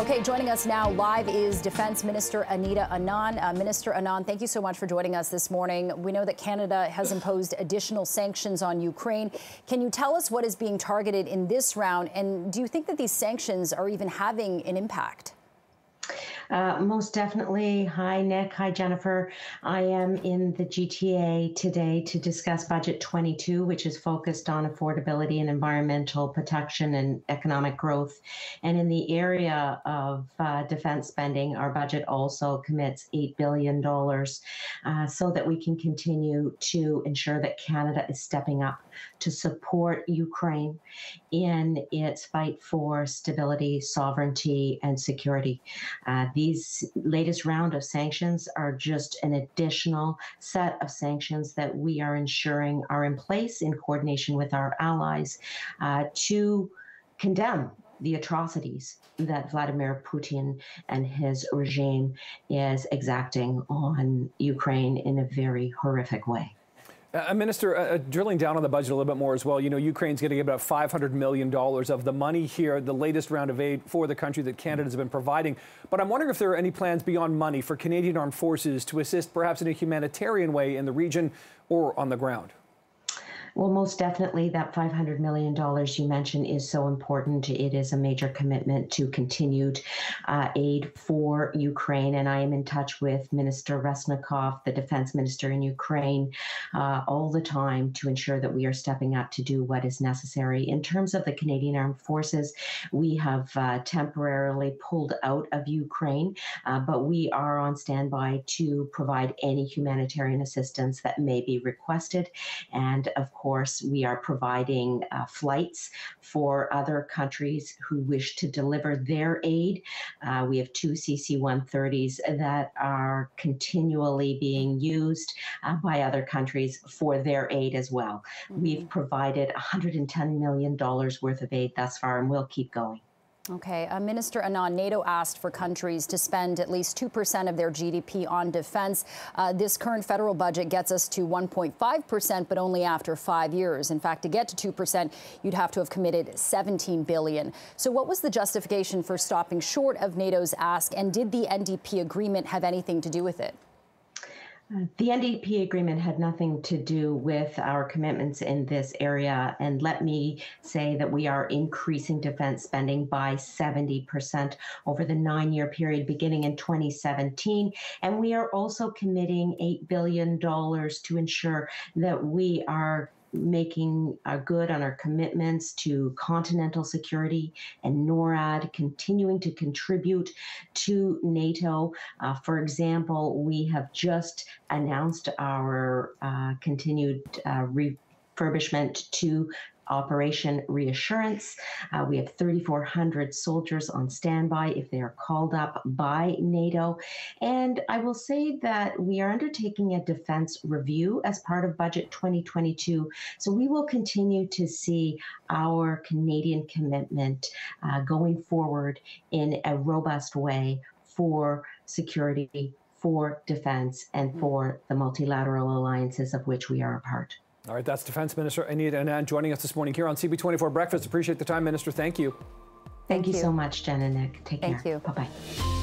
Okay, joining us now live is Defense Minister Anita Anand. Minister Anand, thank you so much for joining us this morning. We know that Canada has imposed additional sanctions on Ukraine. Can you tell us what is being targeted in this round, and do you think that these sanctions are even having an impact? Most definitely. Hi, Nick. Hi, Jennifer. I am in the GTA today to discuss Budget 22, which is focused on affordability and environmental protection and economic growth. And in the area of defense spending, our budget also commits $8 billion so that we can continue to ensure that Canada is stepping up to support Ukraine in its fight for stability, sovereignty, and security. These latest round of sanctions are just an additional set of sanctions that we are ensuring are in place in coordination with our allies to condemn the atrocities that Vladimir Putin and his regime is exacting on Ukraine in a very horrific way. Minister, drilling down on the budget a little bit more as well, you know, Ukraine's getting about $500 million of the money here, the latest round of aid for the country that Canada's been providing. But I'm wondering if there are any plans beyond money for Canadian Armed Forces to assist perhaps in a humanitarian way in the region or on the ground. Well, most definitely that $500 million you mentioned is so important. It is a major commitment to continued aid for Ukraine. And I am in touch with Minister Resnikov, the defense minister in Ukraine, all the time to ensure that we are stepping up to do what is necessary. In terms of the Canadian Armed Forces, we have temporarily pulled out of Ukraine, but we are on standby to provide any humanitarian assistance that may be requested. And of course, we are providing flights for other countries who wish to deliver their aid. We have two CC-130s that are continually being used by other countries for their aid as well. We've provided $110 million worth of aid thus far, and we'll keep going. Okay, Minister Anand, NATO asked for countries to spend at least 2% of their GDP on defense. This current federal budget gets us to 1.5%, but only after 5 years. In fact, to get to 2%, you'd have to have committed $17 billion. So what was the justification for stopping short of NATO's ask, and did the NDP agreement have anything to do with it? The NDP agreement had nothing to do with our commitments in this area. And let me say that we are increasing defense spending by 70% over the 9-year period beginning in 2017. And we are also committing $8 billion to ensure that we are making good on our commitments to continental security and NORAD, continuing to contribute to NATO. For example, we have just announced our continued refurbishment to Operation Reassurance. We have 3,400 soldiers on standby if they are called up by NATO. And I will say that we are undertaking a defense review as part of Budget 2022. So we will continue to see our Canadian commitment going forward in a robust way for security, for defense, and for the multilateral alliances of which we are a part. All right, that's Defense Minister Anita Anand joining us this morning here on CB24 Breakfast. Appreciate the time, Minister. Thank you. Thank you so much, Jen and Nick. Take care. Thank you. Bye-bye.